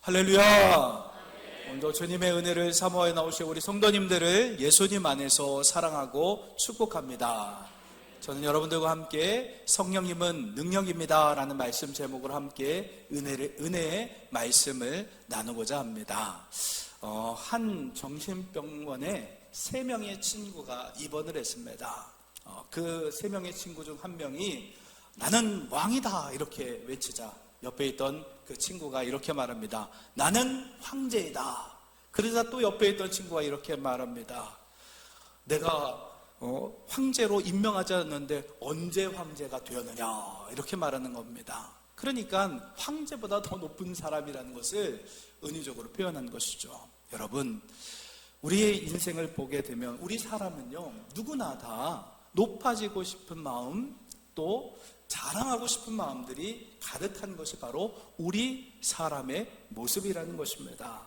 할렐루야. 오늘도 주님의 은혜를 사모하여 나오신 우리 성도님들을 예수님 안에서 사랑하고 축복합니다. 저는 여러분들과 함께 성령님은 능력입니다 라는 말씀 제목으로 함께 은혜의 말씀을 나누고자 합니다. 한 정신병원에 3명의 친구가 입원을 했습니다. 그 3명의 친구 중 한 명이 나는 왕이다 이렇게 외치자 옆에 있던 그 친구가 이렇게 말합니다. 나는 황제이다. 그러자 또 옆에 있던 친구가 이렇게 말합니다. 내가 황제로 임명하지 않았는데 언제 황제가 되었느냐 이렇게 말하는 겁니다. 그러니까 황제보다 더 높은 사람이라는 것을 은유적으로 표현한 것이죠. 여러분, 우리의 인생을 보게 되면 우리 사람은요 누구나 다 높아지고 싶은 마음, 또 자랑하고 싶은 마음들이 가득한 것이 바로 우리 사람의 모습이라는 것입니다.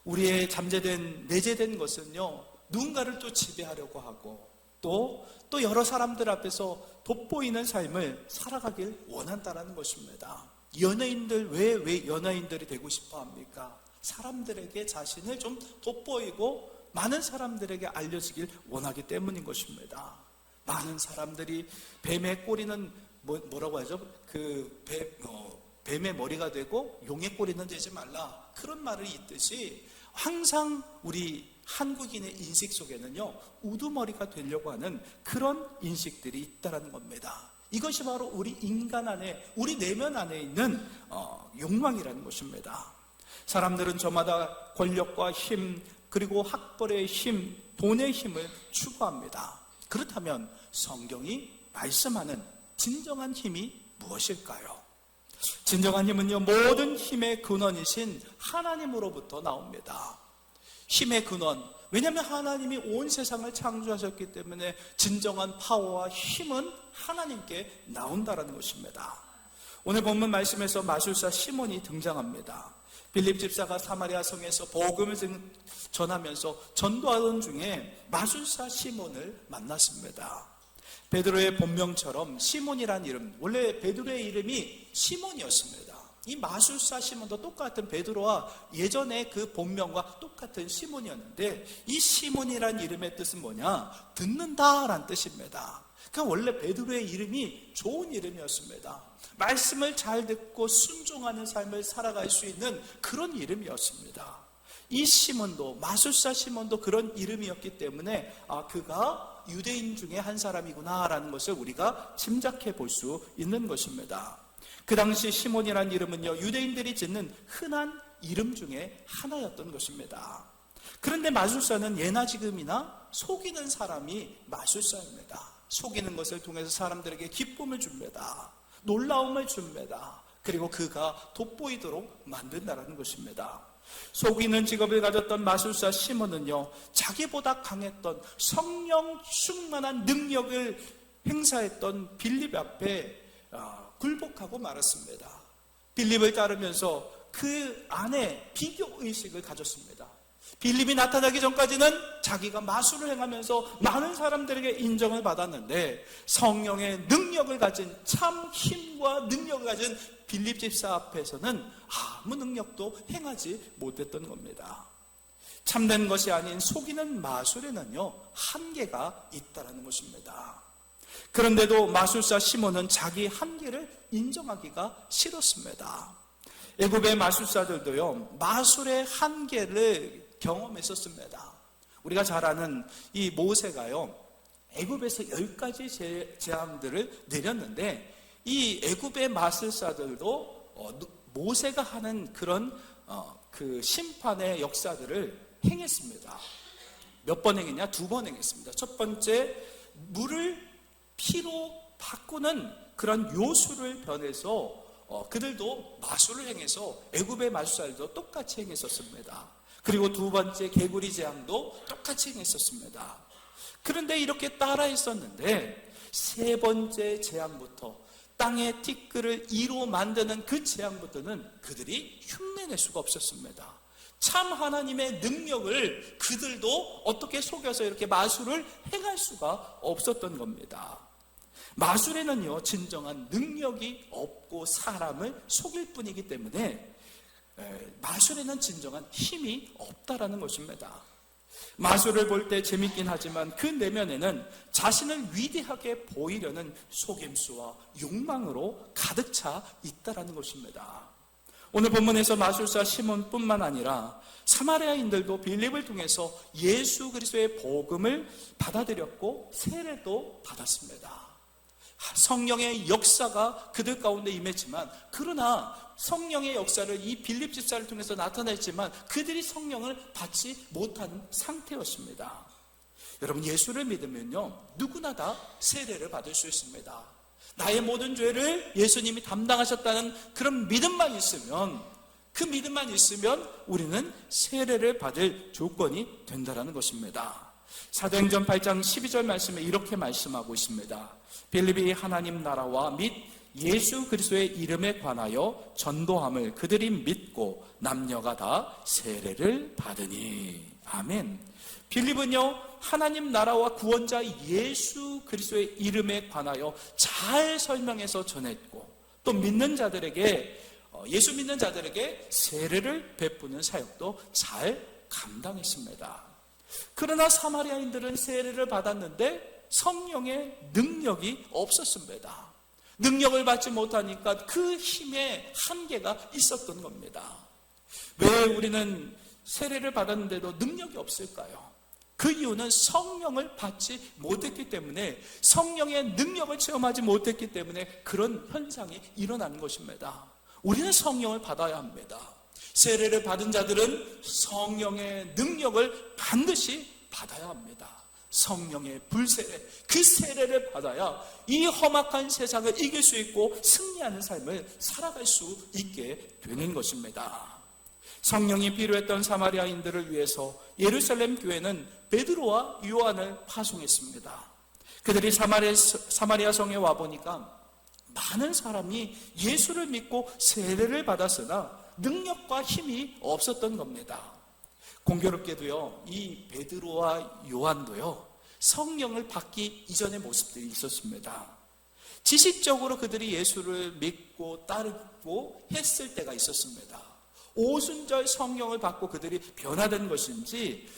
우리의 잠재된 내재된 것은요 누군가를 또 지배하려고 하고 또 여러 사람들 앞에서 돋보이는 삶을 살아가길 원한다는 것입니다. 연예인들 왜 연예인들이 되고 싶어 합니까? 사람들에게 자신을 좀 돋보이고 많은 사람들에게 알려지길 원하기 때문인 것입니다. 많은 사람들이 뱀의 꼬리는 뭐라고 하죠? 뱀의 머리가 되고 용의 꼬리는 되지 말라, 그런 말이 있듯이 항상 우리 한국인의 인식 속에는요 우두머리가 되려고 하는 그런 인식들이 있다는 겁니다. 이것이 바로 우리 인간 안에, 우리 내면 안에 있는 욕망이라는 것입니다. 사람들은 저마다 권력과 힘, 그리고 학벌의 힘, 돈의 힘을 추구합니다. 그렇다면 성경이 말씀하는 진정한 힘이 무엇일까요? 진정한 힘은요 모든 힘의 근원이신 하나님으로부터 나옵니다. 힘의 근원, 왜냐하면 하나님이 온 세상을 창조하셨기 때문에 진정한 파워와 힘은 하나님께 나온다는 것입니다. 오늘 본문 말씀에서 마술사 시몬이 등장합니다. 빌립 집사가 사마리아 성에서 복음을 전하면서 전도하던 중에 마술사 시몬을 만났습니다. 베드로의 본명처럼 시몬이라는 이름, 원래 베드로의 이름이 시몬이었습니다. 이 마술사 시몬도 똑같은 베드로와 예전에 그 본명과 똑같은 시몬이었는데, 이 시몬이라는 이름의 뜻은 뭐냐? 듣는다라는 뜻입니다. 그러니까 원래 베드로의 이름이 좋은 이름이었습니다. 말씀을 잘 듣고 순종하는 삶을 살아갈 수 있는 그런 이름이었습니다. 이 시몬도, 마술사 시몬도 그런 이름이었기 때문에 그가 유대인 중에 한 사람이구나 라는 것을 우리가 짐작해 볼 수 있는 것입니다. 그 당시 시몬이라는 이름은요 유대인들이 짓는 흔한 이름 중에 하나였던 것입니다. 그런데 마술사는 예나 지금이나 속이는 사람이 마술사입니다. 속이는 것을 통해서 사람들에게 기쁨을 줍니다. 놀라움을 줍니다. 그리고 그가 돋보이도록 만든다는 것입니다. 속이는 직업을 가졌던 마술사 시몬은요 자기보다 강했던 성령 충만한 능력을 행사했던 빌립 앞에 굴복하고 말았습니다. 빌립을 따르면서 그 안에 비교의식을 가졌습니다. 빌립이 나타나기 전까지는 자기가 마술을 행하면서 많은 사람들에게 인정을 받았는데, 성령의 능력을 가진, 참 힘과 능력을 가진 빌립 집사 앞에서는 아무 능력도 행하지 못했던 겁니다. 참된 것이 아닌 속이는 마술에는요 한계가 있다는 것입니다. 그런데도 마술사 시몬은 자기 한계를 인정하기가 싫었습니다. 애굽의 마술사들도요 마술의 한계를 경험했었습니다. 우리가 잘 아는 이 모세가요 애굽에서 10가지 재앙들을 내렸는데, 이 애굽의 마술사들도 모세가 하는 그런 그 심판의 역사들을 행했습니다. 몇 번 행했냐? 2번 행했습니다. 첫 번째, 물을 피로 바꾸는 그런 요술을 변해서 그들도 마술을 행해서 애굽의 마술사들도 똑같이 행했었습니다. 그리고 2번째, 개구리 재앙도 똑같이 행했었습니다. 그런데 이렇게 따라 했었는데 3번째 재앙부터, 땅의 티끌을 이로 만드는 그 재앙부터는 그들이 흉내낼 수가 없었습니다. 참 하나님의 능력을 그들도 어떻게 속여서 이렇게 마술을 행할 수가 없었던 겁니다. 마술에는요 진정한 능력이 없고 사람을 속일 뿐이기 때문에 마술에는 진정한 힘이 없다라는 것입니다. 마술을 볼 때 재밌긴 하지만 그 내면에는 자신을 위대하게 보이려는 속임수와 욕망으로 가득 차 있다라는 것입니다. 오늘 본문에서 마술사 시몬뿐만 아니라 사마리아인들도 빌립을 통해서 예수 그리스도의 복음을 받아들였고 세례도 받았습니다. 성령의 역사가 그들 가운데 임했지만, 그러나 성령의 역사를 이 빌립 집사를 통해서 나타냈지만 그들이 성령을 받지 못한 상태였습니다. 여러분, 예수를 믿으면요, 누구나 다 세례를 받을 수 있습니다. 나의 모든 죄를 예수님이 담당하셨다는 그런 믿음만 있으면, 그 믿음만 있으면 우리는 세례를 받을 조건이 된다는 것입니다. 사도행전 8장 12절 말씀에 이렇게 말씀하고 있습니다. 빌립이 하나님 나라와 및 예수 그리스도의 이름에 관하여 전도함을 그들이 믿고 남녀가 다 세례를 받으니. 아멘. 빌립은요, 하나님 나라와 구원자 예수 그리스도의 이름에 관하여 잘 설명해서 전했고, 또 믿는 자들에게, 예수 믿는 자들에게 세례를 베푸는 사역도 잘 감당했습니다. 그러나 사마리아인들은 세례를 받았는데 성령의 능력이 없었습니다. 능력을 받지 못하니까 그 힘에 한계가 있었던 겁니다. 왜 우리는 세례를 받았는데도 능력이 없을까요? 그 이유는 성령을 받지 못했기 때문에, 성령의 능력을 체험하지 못했기 때문에 그런 현상이 일어나는 것입니다. 우리는 성령을 받아야 합니다. 세례를 받은 자들은 성령의 능력을 반드시 받아야 합니다. 성령의 불세례, 그 세례를 받아야 이 험악한 세상을 이길 수 있고 승리하는 삶을 살아갈 수 있게 되는 것입니다. 성령이 필요했던 사마리아인들을 위해서 예루살렘 교회는 베드로와 요한을 파송했습니다. 그들이 사마리아 성에 와보니까 많은 사람이 예수를 믿고 세례를 받았으나 능력과 힘이 없었던 겁니다. 공교롭게도요, 이 베드로와 요한도요, 성령을 받기 이전의 모습들이 있었습니다. 지식적으로 그들이 예수를 믿고 따르고 했을 때가 있었습니다. 오순절 성령을 받고 그들이 변화된 것인지,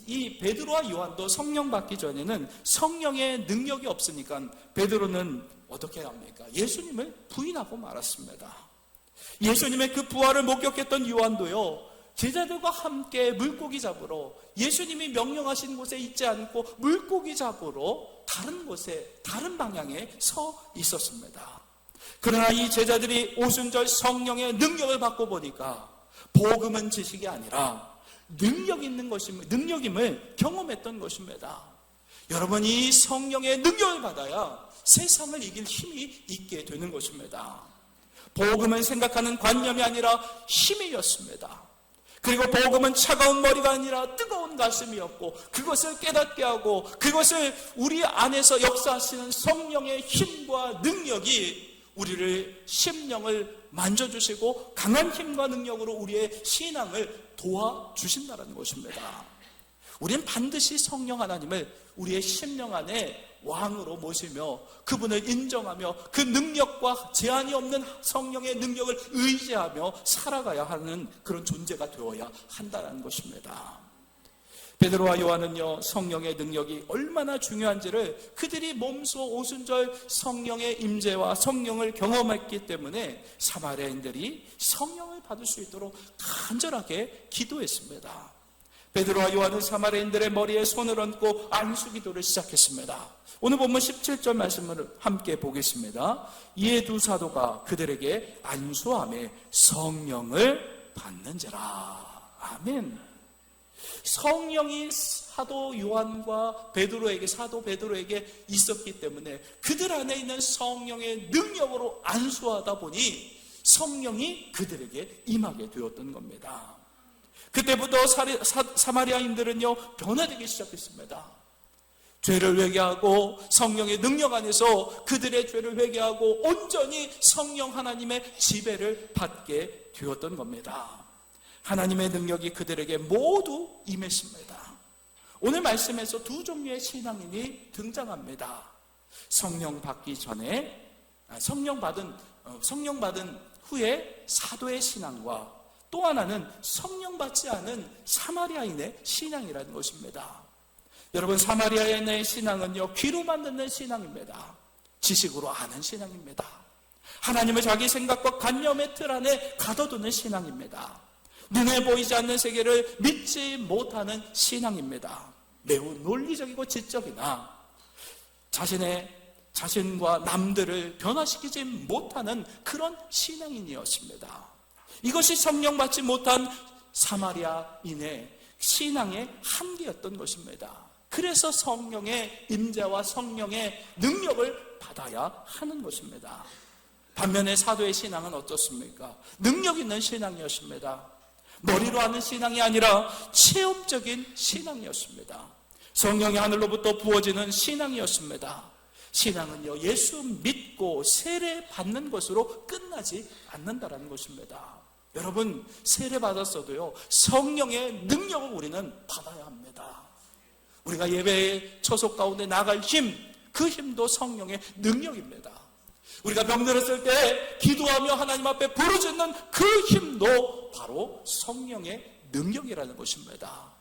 이 베드로와 요한도 성령 받기 전에는 성령의 능력이 없으니까 베드로는 어떻게 합니까? 예수님을 부인하고 말았습니다. 예수님의 그 부활을 목격했던 요한도요, 제자들과 함께 물고기 잡으러, 예수님이 명령하신 곳에 있지 않고 물고기 잡으러 다른 곳에, 다른 방향에 서 있었습니다. 그러나 이 제자들이 오순절 성령의 능력을 받고 보니까 복음은 지식이 아니라 능력 있는 것임을, 능력임을 경험했던 것입니다. 여러분, 이 성령의 능력을 받아야 세상을 이길 힘이 있게 되는 것입니다. 복음은 생각하는 관념이 아니라 힘이었습니다. 그리고 복음은 차가운 머리가 아니라 뜨거운 가슴이었고, 그것을 깨닫게 하고 그것을 우리 안에서 역사하시는 성령의 힘과 능력이 우리를, 심령을 만져주시고 강한 힘과 능력으로 우리의 신앙을 도와주신다는 것입니다. 우리는 반드시 성령 하나님을 우리의 심령 안에 왕으로 모시며 그분을 인정하며 그 능력과 제한이 없는 성령의 능력을 의지하며 살아가야 하는 그런 존재가 되어야 한다는 것입니다. 베드로와 요한은요, 성령의 능력이 얼마나 중요한지를 그들이 몸소 오순절 성령의 임재와 성령을 경험했기 때문에 사마리아인들이 성령을 받을 수 있도록 간절하게 기도했습니다. 베드로와 요한은 사마리아인들의 머리에 손을 얹고 안수기도를 시작했습니다. 오늘 본문 17절 말씀을 함께 보겠습니다. 이에 두 사도가 그들에게 안수하며 성령을 받는지라. 아멘. 성령이 사도 요한과 베드로에게, 사도 베드로에게 있었기 때문에 그들 안에 있는 성령의 능력으로 안수하다 보니 성령이 그들에게 임하게 되었던 겁니다. 그때부터 사마리아인들은요, 변화되기 시작했습니다. 죄를 회개하고 성령의 능력 안에서 그들의 죄를 회개하고 온전히 성령 하나님의 지배를 받게 되었던 겁니다. 하나님의 능력이 그들에게 모두 임했습니다. 오늘 말씀에서 두 종류의 신앙인이 등장합니다. 성령 받기 전에, 성령 받은 후에 사도의 신앙과 또 하나는 성령 받지 않은 사마리아인의 신앙이라는 것입니다. 여러분, 사마리아인의 신앙은요, 귀로만 듣는 신앙입니다. 지식으로 아는 신앙입니다. 하나님을 자기 생각과 관념의 틀 안에 가둬두는 신앙입니다. 눈에 보이지 않는 세계를 믿지 못하는 신앙입니다. 매우 논리적이고 지적이나 자신과 남들을 변화시키지 못하는 그런 신앙인이었습니다. 이것이 성령 받지 못한 사마리아인의 신앙의 한계였던 것입니다. 그래서 성령의 임재와 성령의 능력을 받아야 하는 것입니다. 반면에 사도의 신앙은 어떻습니까? 능력 있는 신앙이었습니다. 머리로 하는 신앙이 아니라 체험적인 신앙이었습니다. 성령이 하늘로부터 부어지는 신앙이었습니다. 신앙은요, 예수 믿고 세례 받는 것으로 끝나지 않는다는 것입니다. 여러분, 세례 받았어도요, 성령의 능력을 우리는 받아야 합니다. 우리가 예배의 처소 가운데 나갈 힘, 그 힘도 성령의 능력입니다. 우리가 병들었을 때 기도하며 하나님 앞에 부르짖는 그 힘도 바로 성령의 능력이라는 것입니다.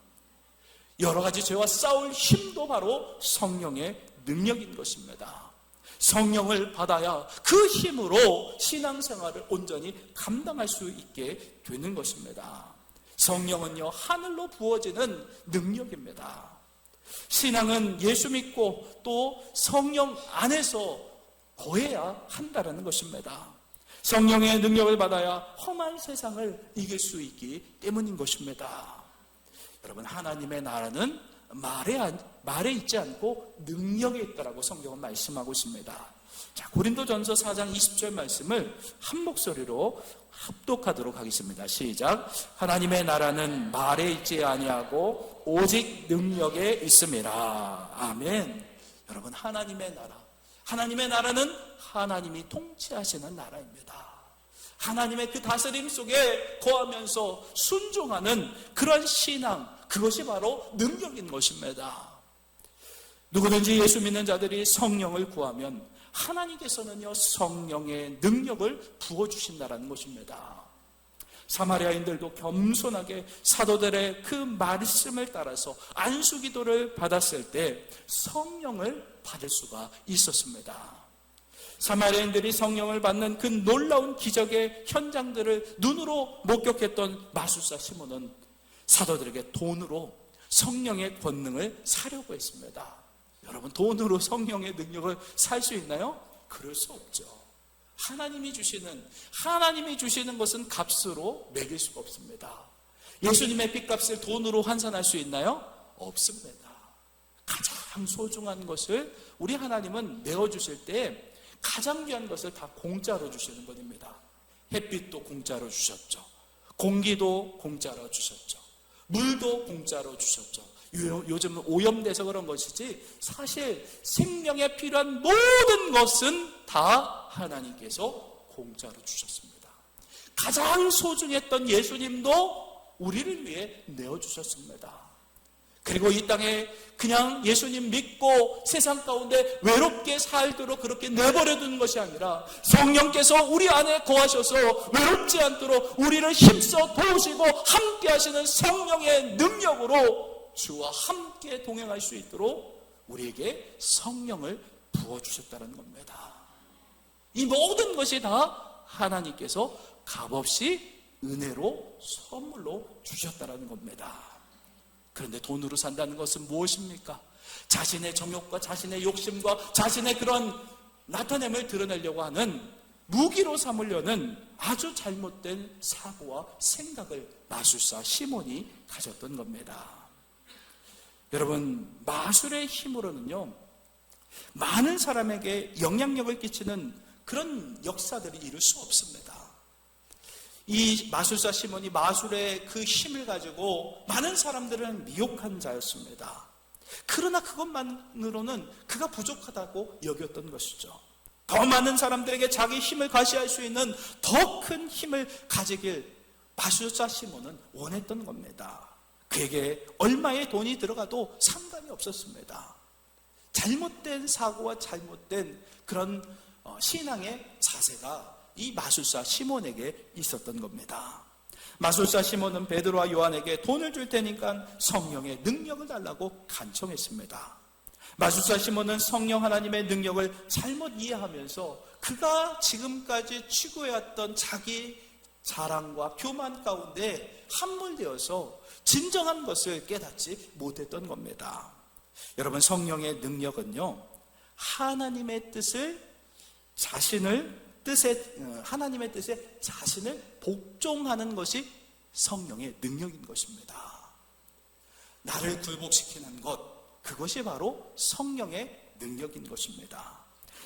여러 가지 죄와 싸울 힘도 바로 성령의 능력인 것입니다. 성령을 받아야 그 힘으로 신앙생활을 온전히 감당할 수 있게 되는 것입니다. 성령은요, 하늘로 부어지는 능력입니다. 신앙은 예수 믿고 또 성령 안에서 거해야 한다는 것입니다. 성령의 능력을 받아야 험한 세상을 이길 수 있기 때문인 것입니다. 여러분, 하나님의 나라는 말에 있지 않고 능력에 있다라고 성경은 말씀하고 있습니다. 자, 고린도전서 4장 20절 말씀을 한 목소리로 합독하도록 하겠습니다. 시작. 하나님의 나라는 말에 있지 아니하고 오직 능력에 있음이라. 아멘. 여러분, 하나님의 나라는 하나님이 통치하시는 나라입니다. 하나님의 그 다스림 속에 거하면서 순종하는 그런 신앙, 그것이 바로 능력인 것입니다. 누구든지 예수 믿는 자들이 성령을 구하면 하나님께서는요, 성령의 능력을 부어주신다는 것입니다. 사마리아인들도 겸손하게 사도들의 그 말씀을 따라서 안수기도를 받았을 때 성령을 받을 수가 있었습니다. 사마리아인들이 성령을 받는 그 놀라운 기적의 현장들을 눈으로 목격했던 마술사 시몬은 사도들에게 돈으로 성령의 권능을 사려고 했습니다. 여러분, 돈으로 성령의 능력을 살 수 있나요? 그럴 수 없죠. 하나님이 주시는 것은 값으로 매길 수가 없습니다. 예수님의 핏값을 돈으로 환산할 수 있나요? 없습니다. 가장 소중한 것을 우리 하나님은 내어주실 때 가장 귀한 것을 다 공짜로 주시는 분입니다. 햇빛도 공짜로 주셨죠. 공기도 공짜로 주셨죠. 물도 공짜로 주셨죠. 요즘은 오염돼서 그런 것이지 사실 생명에 필요한 모든 것은 다 하나님께서 공짜로 주셨습니다. 가장 소중했던 예수님도 우리를 위해 내어주셨습니다. 그리고 이 땅에 그냥 예수님 믿고 세상 가운데 외롭게 살도록 그렇게 내버려두는 것이 아니라 성령께서 우리 안에 거하셔서 외롭지 않도록 우리를 힘써 도우시고 함께 하시는 성령의 능력으로 주와 함께 동행할 수 있도록 우리에게 성령을 부어주셨다는 겁니다. 이 모든 것이 다 하나님께서 값없이 은혜로 선물로 주셨다는 겁니다. 그런데 돈으로 산다는 것은 무엇입니까? 자신의 정욕과 자신의 욕심과 자신의 그런 나타냄을 드러내려고 하는 무기로 삼으려는 아주 잘못된 사고와 생각을 마술사 시몬이 가졌던 겁니다. 여러분, 마술의 힘으로는요, 많은 사람에게 영향력을 끼치는 그런 역사들이 이룰 수 없습니다. 이 마술사 시몬이 마술의 그 힘을 가지고 많은 사람들을 미혹한 자였습니다. 그러나 그것만으로는 그가 부족하다고 여겼던 것이죠. 더 많은 사람들에게 자기 힘을 과시할 수 있는 더 큰 힘을 가지길 마술사 시몬은 원했던 겁니다. 그에게 얼마의 돈이 들어가도 상관이 없었습니다. 잘못된 사고와 잘못된 그런 신앙의 자세가 이 마술사 시몬에게 있었던 겁니다. 마술사 시몬은 베드로와 요한에게 돈을 줄 테니까 성령의 능력을 달라고 간청했습니다. 마술사 시몬은 성령 하나님의 능력을 잘못 이해하면서 그가 지금까지 추구해왔던 자기 자랑과 교만 가운데 함몰되어서 진정한 것을 깨닫지 못했던 겁니다. 여러분, 성령의 능력은요, 하나님의 뜻에 자신을 복종하는 것이 성령의 능력인 것입니다. 나를 굴복시키는 것, 그것이 바로 성령의 능력인 것입니다.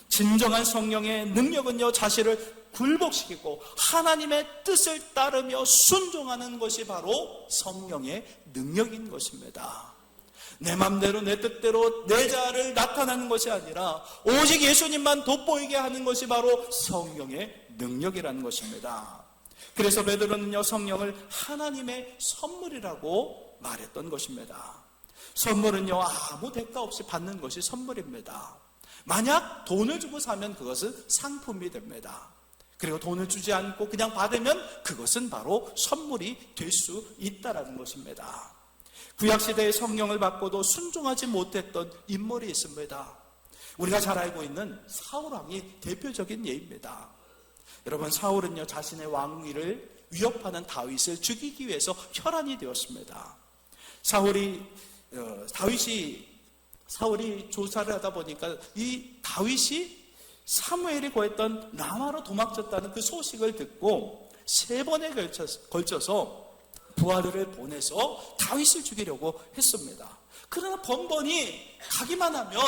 진정한 성령의 능력은요, 자신을 굴복시키고 하나님의 뜻을 따르며 순종하는 것이 바로 성령의 능력인 것입니다. 내 맘대로 내 뜻대로 내 자아를 나타내는 것이 아니라 오직 예수님만 돋보이게 하는 것이 바로 성령의 능력이라는 것입니다. 그래서 베드로는요, 성령을 하나님의 선물이라고 말했던 것입니다. 선물은요, 아무 대가 없이 받는 것이 선물입니다. 만약 돈을 주고 사면 그것은 상품이 됩니다. 그리고 돈을 주지 않고 그냥 받으면 그것은 바로 선물이 될 수 있다는 것입니다. 구약시대의 성령을 받고도 순종하지 못했던 인물이 있습니다. 우리가 잘 알고 있는 사울왕이 대표적인 예입니다. 여러분, 사울은요, 자신의 왕위를 위협하는 다윗을 죽이기 위해서 혈안이 되었습니다. 사울이 조사를 하다 보니까 이 다윗이 사무엘이 거했던 라마로 도망쳤다는 그 소식을 듣고 3번에 걸쳐서 부하들을 보내서 다윗을 죽이려고 했습니다. 그러나 번번이 가기만 하면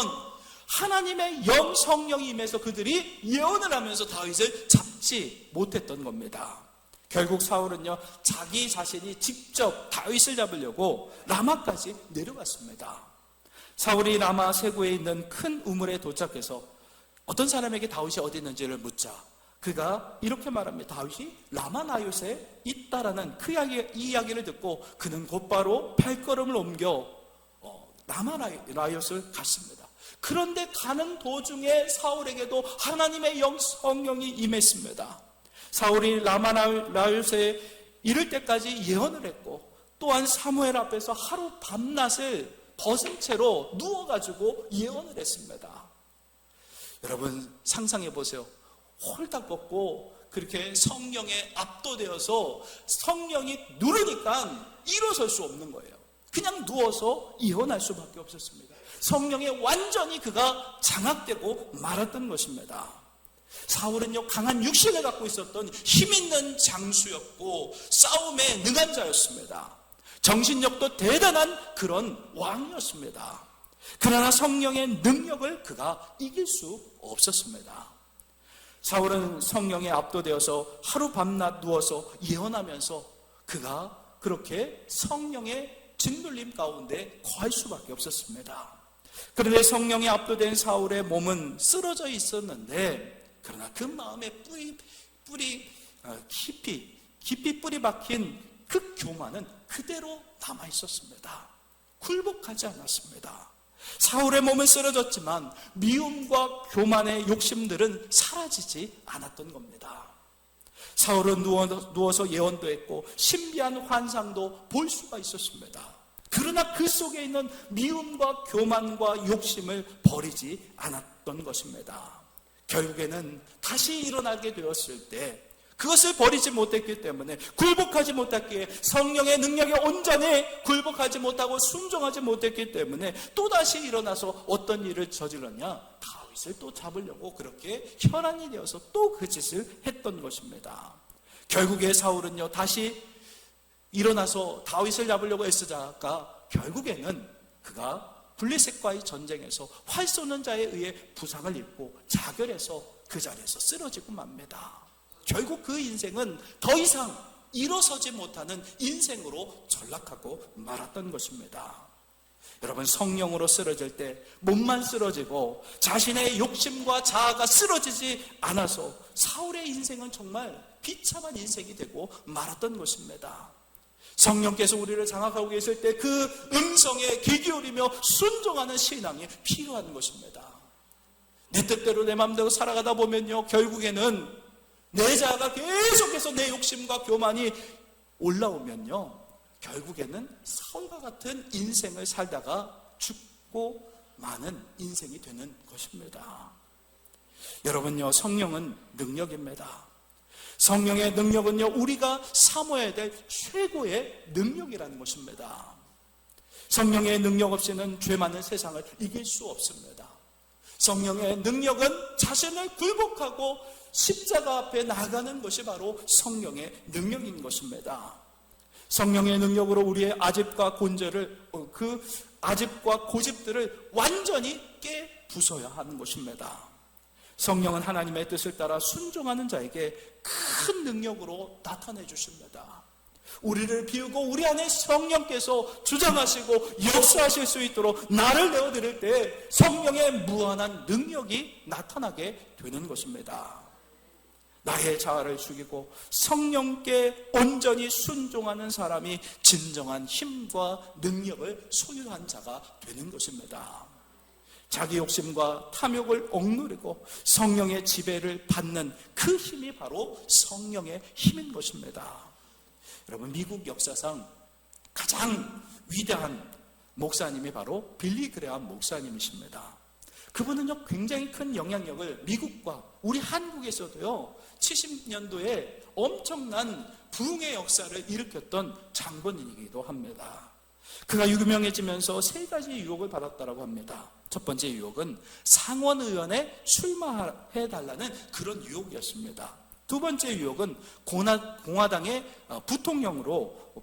하나님의 영 성령이 임해서 그들이 예언을 하면서 다윗을 잡지 못했던 겁니다. 결국 사울은요, 자기 자신이 직접 다윗을 잡으려고 라마까지 내려갔습니다. 사울이 라마 세구에 있는 큰 우물에 도착해서 어떤 사람에게 다윗이 어디 있는지를 묻자 그가 이렇게 말합니다. 다윗이 라마나요스에 있다라는 그 이야기를 듣고 그는 곧바로 발걸음을 옮겨 라마나요스를 갔습니다. 그런데 가는 도중에 사울에게도 하나님의 영 성령이 임했습니다. 사울이 라마나요스에 이를 때까지 예언을 했고 또한 사무엘 앞에서 하루 밤낮을 벗은 채로 누워가지고 예언을 했습니다. 여러분, 상상해 보세요. 홀딱 벗고 그렇게 성령에 압도되어서 성령이 누르니까 일어설 수 없는 거예요. 그냥 누워서 예언할 수밖에 없었습니다. 성령에 완전히 그가 장악되고 말았던 것입니다. 사울은요, 강한 육신을 갖고 있었던 힘있는 장수였고 싸움에 능한 자였습니다. 정신력도 대단한 그런 왕이었습니다. 그러나 성령의 능력을 그가 이길 수 없었습니다. 사울은 성령에 압도되어서 하루 밤낮 누워서 예언하면서 그가 그렇게 성령의 짓눌림 가운데 거할 수밖에 없었습니다. 그런데 성령에 압도된 사울의 몸은 쓰러져 있었는데 그러나 그 마음에 깊이 뿌리 박힌 그 교만은 그대로 남아 있었습니다. 굴복하지 않았습니다. 사울의 몸은 쓰러졌지만 미움과 교만의 욕심들은 사라지지 않았던 겁니다. 사울은 누워서 예언도 했고 신비한 환상도 볼 수가 있었습니다. 그러나 그 속에 있는 미움과 교만과 욕심을 버리지 않았던 것입니다. 결국에는 다시 일어나게 되었을 때 그것을 버리지 못했기 때문에, 굴복하지 못했기에, 성령의 능력에 온전히 굴복하지 못하고 순종하지 못했기 때문에 또다시 일어나서 어떤 일을 저질렀냐? 다윗을 또 잡으려고 그렇게 혈안이 되어서 또 그 짓을 했던 것입니다. 결국에 사울은요, 다시 일어나서 다윗을 잡으려고 애쓰다가 결국에는 그가 블레셋과의 전쟁에서 활 쏘는 자에 의해 부상을 입고 자결해서 그 자리에서 쓰러지고 맙니다. 결국 그 인생은 더 이상 일어서지 못하는 인생으로 전락하고 말았던 것입니다. 여러분, 성령으로 쓰러질 때 몸만 쓰러지고 자신의 욕심과 자아가 쓰러지지 않아서 사울의 인생은 정말 비참한 인생이 되고 말았던 것입니다. 성령께서 우리를 장악하고 계실 때 그 음성에 귀 기울이며 순종하는 신앙이 필요한 것입니다. 내 뜻대로 내 마음대로 살아가다 보면요, 결국에는 내 자아가 계속해서 내 욕심과 교만이 올라오면요, 결국에는 사울과 같은 인생을 살다가 죽고 마는 인생이 되는 것입니다. 여러분요, 성령은 능력입니다. 성령의 능력은요, 우리가 사모해야 될 최고의 능력이라는 것입니다. 성령의 능력 없이는 죄 많은 세상을 이길 수 없습니다. 성령의 능력은 자신을 굴복하고 십자가 앞에 나가는 것이 바로 성령의 능력인 것입니다. 성령의 능력으로 우리의 아집과 그 아집과 고집들을 완전히 깨부숴야 하는 것입니다. 성령은 하나님의 뜻을 따라 순종하는 자에게 큰 능력으로 나타내 주십니다. 우리를 비우고 우리 안에 성령께서 주장하시고 역사하실 수 있도록 나를 내어드릴 때 성령의 무한한 능력이 나타나게 되는 것입니다. 나의 자아를 죽이고 성령께 온전히 순종하는 사람이 진정한 힘과 능력을 소유한 자가 되는 것입니다. 자기 욕심과 탐욕을 억누르고 성령의 지배를 받는 그 힘이 바로 성령의 힘인 것입니다. 여러분, 미국 역사상 가장 위대한 목사님이 바로 빌리 그레엄 목사님이십니다. 그분은요, 굉장히 큰 영향력을 미국과 우리 한국에서도요, 70년도에 엄청난 부흥의 역사를 일으켰던 장본인이기도 합니다. 그가 유명해지면서 세 가지 유혹을 받았다고 합니다. 첫 번째 유혹은 상원의원에 출마해달라는 그런 유혹이었습니다. 두 번째 유혹은 공화당의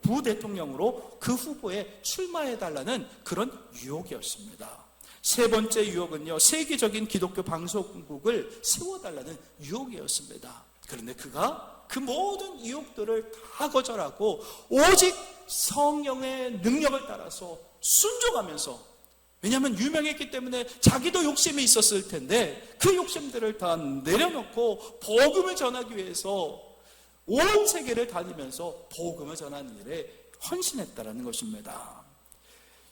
부대통령으로 그 후보에 출마해달라는 그런 유혹이었습니다. 세 번째 유혹은요, 세계적인 기독교 방송국을 세워달라는 유혹이었습니다. 그런데 그가 그 모든 유혹들을 다 거절하고 오직 성령의 능력을 따라서 순종하면서, 왜냐하면 유명했기 때문에 자기도 욕심이 있었을 텐데 그 욕심들을 다 내려놓고 복음을 전하기 위해서 온 세계를 다니면서 복음을 전하는 일에 헌신했다는 것입니다.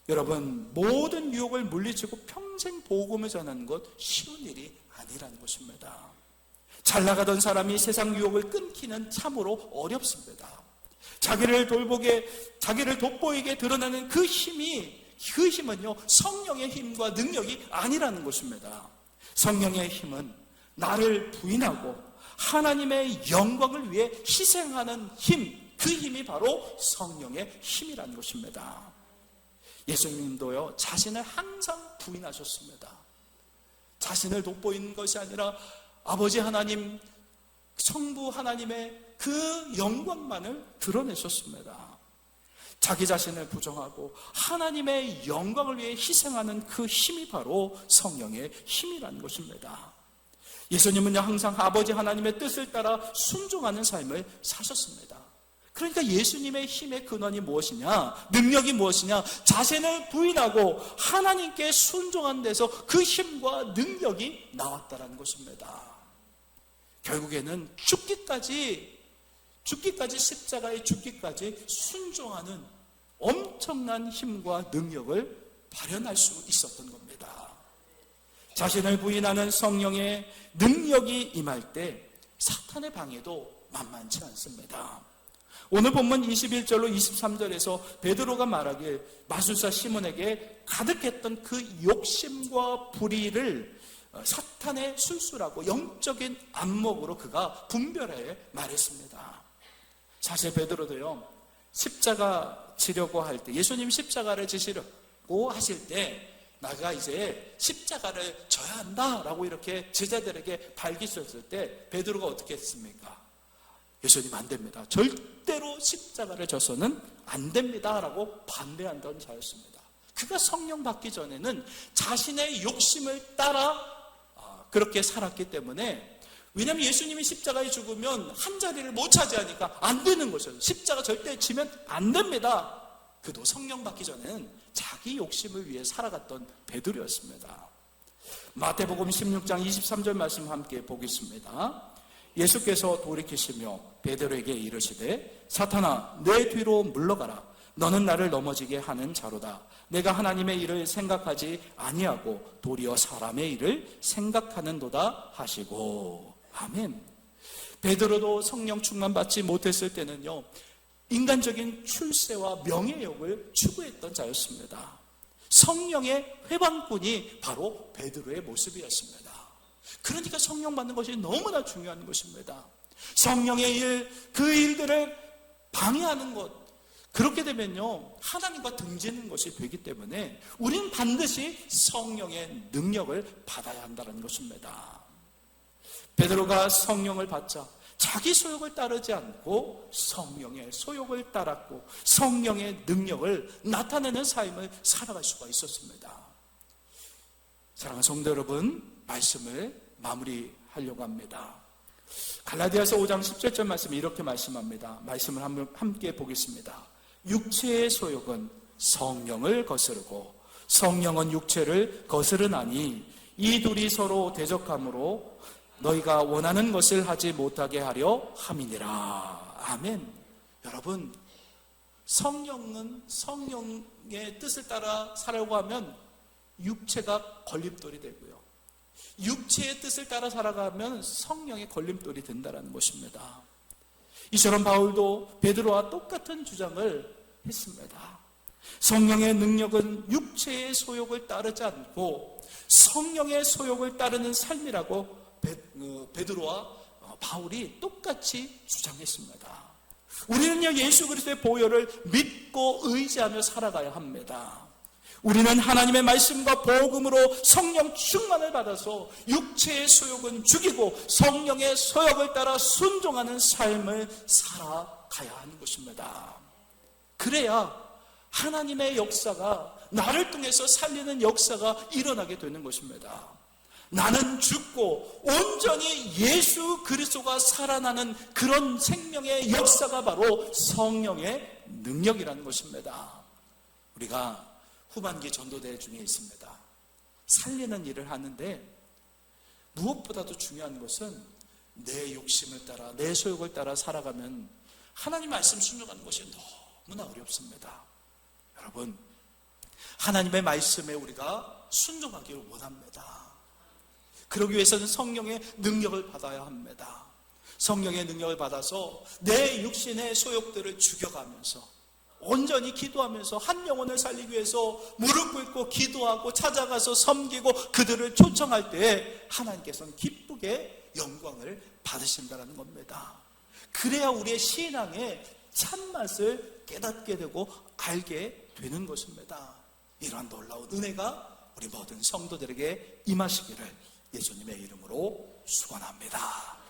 여러분, 모든 유혹을 물리치고 평생 복음을 전하는 것 쉬운 일이 아니라는 것입니다. 잘 나가던 사람이 세상 유혹을 끊기는 참으로 어렵습니다. 자기를 돋보이게 드러나는 그 힘은요, 성령의 힘과 능력이 아니라는 것입니다. 성령의 힘은 나를 부인하고 하나님의 영광을 위해 희생하는 힘, 그 힘이 바로 성령의 힘이라는 것입니다. 예수님도요, 자신을 항상 부인하셨습니다. 자신을 돋보이는 것이 아니라 아버지 하나님, 성부 하나님의 그 영광만을 드러내셨습니다. 자기 자신을 부정하고 하나님의 영광을 위해 희생하는 그 힘이 바로 성령의 힘이라는 것입니다. 예수님은요, 항상 아버지 하나님의 뜻을 따라 순종하는 삶을 사셨습니다. 그러니까 예수님의 힘의 근원이 무엇이냐, 능력이 무엇이냐, 자신을 부인하고 하나님께 순종하는 데서 그 힘과 능력이 나왔다는 것입니다. 결국에는 죽기까지 십자가에 죽기까지 순종하는 엄청난 힘과 능력을 발현할 수 있었던 겁니다. 자신을 부인하는 성령의 능력이 임할 때 사탄의 방해도 만만치 않습니다. 오늘 본문 21절로 23절에서 베드로가 말하길 마술사 시몬에게 가득했던 그 욕심과 불의를 사탄의 술수라고 영적인 안목으로 그가 분별해 말했습니다. 사실 베드로도요, 십자가 지려고 할 때, 예수님 십자가를 지시려고 하실 때 나가 이제 십자가를 져야 한다라고 이렇게 제자들에게 발기셨을 때 베드로가 어떻게 했습니까? 예수님 안 됩니다. 절대로 십자가를 져서는 안 됩니다라고 반대한다는 자였습니다. 그가 성령 받기 전에는 자신의 욕심을 따라 그렇게 살았기 때문에, 왜냐하면 예수님이 십자가에 죽으면 한 자리를 못 차지하니까 안 되는 것이죠. 십자가 절대 지면 안 됩니다. 그도 성령 받기 전에는 자기 욕심을 위해 살아갔던 베드로였습니다. 마태복음 16장 23절 말씀 함께 보겠습니다. 예수께서 돌이키시며 베드로에게 이르시되 사탄아, 내 뒤로 물러가라. 너는 나를 넘어지게 하는 자로다. 내가 하나님의 일을 생각하지 아니하고 도리어 사람의 일을 생각하는도다 하시고. 아멘. 베드로도 성령 충만 받지 못했을 때는요, 인간적인 출세와 명예욕을 추구했던 자였습니다. 성령의 회방꾼이 바로 베드로의 모습이었습니다. 그러니까 성령 받는 것이 너무나 중요한 것입니다. 성령의 일, 그 일들을 방해하는 것, 그렇게 되면요 하나님과 등지는 것이 되기 때문에 우리는 반드시 성령의 능력을 받아야 한다는 것입니다. 베드로가 성령을 받자 자기 소욕을 따르지 않고 성령의 소욕을 따랐고 성령의 능력을 나타내는 삶을 살아갈 수가 있었습니다. 사랑하는 성도 여러분, 말씀을 마무리하려고 합니다. 갈라디아서 5장 17절 말씀이 이렇게 말씀합니다. 말씀을 함께 보겠습니다. 육체의 소욕은 성령을 거스르고 성령은 육체를 거스르나니 이 둘이 서로 대적함으로 너희가 원하는 것을 하지 못하게 하려 함이니라. 아멘. 여러분, 성령은 성령의 뜻을 따라 살려고 하면 육체가 걸림돌이 되고요, 육체의 뜻을 따라 살아가면 성령의 걸림돌이 된다는 것입니다. 이처럼 바울도 베드로와 똑같은 주장을 했습니다. 성령의 능력은 육체의 소욕을 따르지 않고 성령의 소욕을 따르는 삶이라고 베드로와 바울이 똑같이 주장했습니다. 우리는요 예수 그리스도의 보혈을 믿고 의지하며 살아가야 합니다. 우리는 하나님의 말씀과 복음으로 성령 충만을 받아서 육체의 소욕은 죽이고 성령의 소욕을 따라 순종하는 삶을 살아가야 하는 것입니다. 그래야 하나님의 역사가 나를 통해서 살리는 역사가 일어나게 되는 것입니다. 나는 죽고 온전히 예수 그리스도가 살아나는 그런 생명의 역사가 바로 성령의 능력이라는 것입니다. 우리가 후반기 전도대 중에 있습니다. 살리는 일을 하는데 무엇보다도 중요한 것은 내 욕심을 따라 내 소욕을 따라 살아가면 하나님 말씀 순종하는 것이 너무나 어렵습니다. 여러분, 하나님의 말씀에 우리가 순종하기를 원합니다. 그러기 위해서는 성령의 능력을 받아야 합니다. 성령의 능력을 받아서 내 육신의 소욕들을 죽여가면서 온전히 기도하면서 한 영혼을 살리기 위해서 무릎 꿇고 기도하고 찾아가서 섬기고 그들을 초청할 때 하나님께서는 기쁘게 영광을 받으신다는 겁니다. 그래야 우리의 신앙의 참맛을 깨닫게 되고 알게 되는 것입니다. 이러한 놀라운 은혜가 우리 모든 성도들에게 임하시기를 예수님의 이름으로 축원합니다.